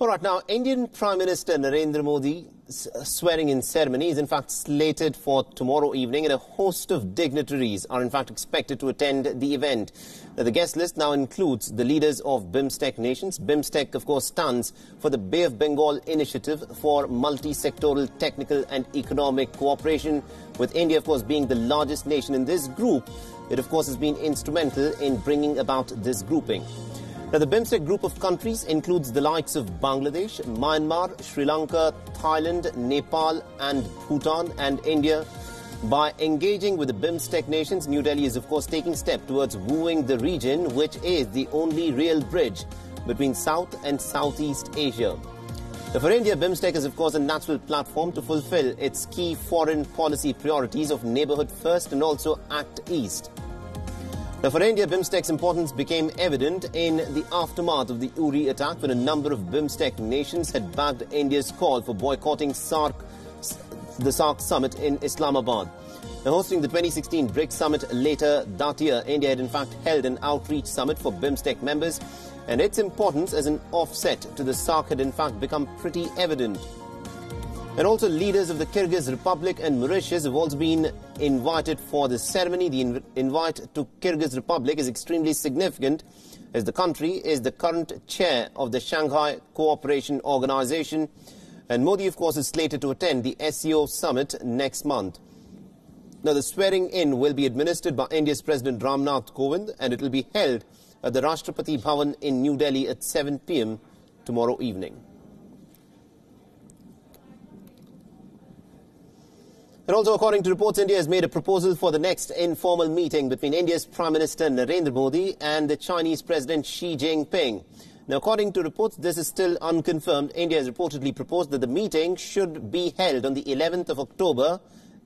All right, now, Indian Prime Minister Narendra Modi's swearing-in ceremony is in fact slated for tomorrow evening, and a host of dignitaries are in fact expected to attend the event. Now, the guest list now includes the leaders of Bimstec nations. Bimstec, of course, stands for the Bay of Bengal Initiative for multi-sectoral technical and economic cooperation, with India, of course, being the largest nation in this group. It, of course, has been instrumental in bringing about this grouping. Now, the Bimstec group of countries includes the likes of Bangladesh, Myanmar, Sri Lanka, Thailand, Nepal and Bhutan and India. By engaging with the Bimstec nations, New Delhi is, of course, taking steps towards wooing the region, which is the only real bridge between South and Southeast Asia. Now, for India, Bimstec is, of course, a natural platform to fulfill its key foreign policy priorities of Neighbourhood First and also Act East. Now, for India, Bimstec's importance became evident in the aftermath of the Uri attack, when a number of Bimstec nations had backed India's call for boycotting the SAARC summit in Islamabad. Now, hosting the 2016 BRICS summit later that year, India had in fact held an outreach summit for Bimstec members, and its importance as an offset to the SAARC had in fact become pretty evident. And also, leaders of the Kyrgyz Republic and Mauritius have also been invited for the ceremony. The invite to Kyrgyz Republic is extremely significant, as the country is the current chair of the Shanghai Cooperation Organization. And Modi, of course, is slated to attend the SCO summit next month. Now, the swearing-in will be administered by India's President Ramnath Kovind, and it will be held at the Rashtrapati Bhavan in New Delhi at 7 p.m. tomorrow evening. And also, according to reports, India has made a proposal for the next informal meeting between India's Prime Minister Narendra Modi and the Chinese President Xi Jinping. Now, according to reports, this is still unconfirmed. India has reportedly proposed that the meeting should be held on the 11th of October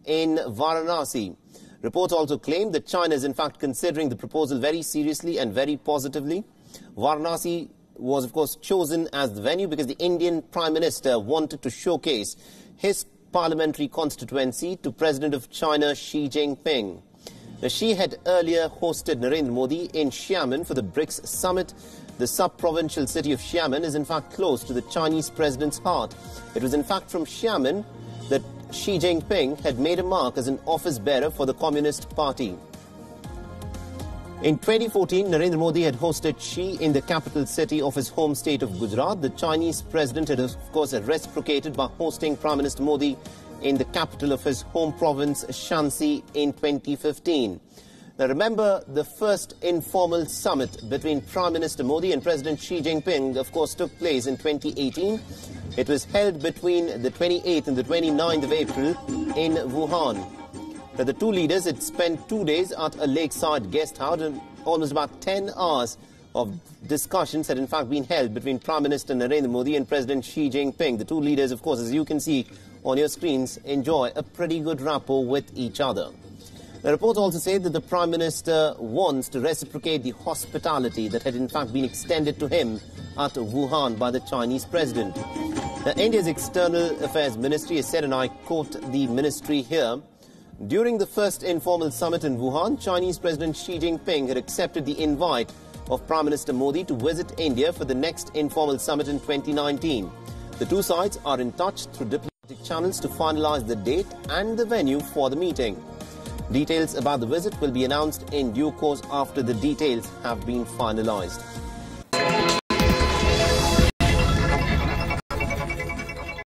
in Varanasi. Reports also claim that China is in fact considering the proposal very seriously and very positively. Varanasi was, of course, chosen as the venue because the Indian Prime Minister wanted to showcase his parliamentary constituency to President of China Xi Jinping. Now, Xi had earlier hosted Narendra Modi in Xiamen for the BRICS summit. The sub-provincial city of Xiamen is in fact close to the Chinese president's heart. It was in fact from Xiamen that Xi Jinping had made a mark as an office bearer for the Communist Party. In 2014, Narendra Modi had hosted Xi in the capital city of his home state of Gujarat. The Chinese president had, of course, reciprocated by hosting Prime Minister Modi in the capital of his home province, Shanxi, in 2015. Now, remember, the first informal summit between Prime Minister Modi and President Xi Jinping, of course, took place in 2018. It was held between the 28th and the 29th of April in Wuhan. Now, the two leaders had spent 2 days at a lakeside guest house, and almost about 10 hours of discussions had in fact been held between Prime Minister Narendra Modi and President Xi Jinping. The two leaders, of course, as you can see on your screens, enjoy a pretty good rapport with each other. The report also said that the Prime Minister wants to reciprocate the hospitality that had in fact been extended to him at Wuhan by the Chinese president. Now, India's External Affairs Ministry has said, and I quote the ministry here, during the first informal summit in Wuhan, Chinese President Xi Jinping had accepted the invite of Prime Minister Modi to visit India for the next informal summit in 2019. The two sides are in touch through diplomatic channels to finalize the date and the venue for the meeting. Details about the visit will be announced in due course after the details have been finalized.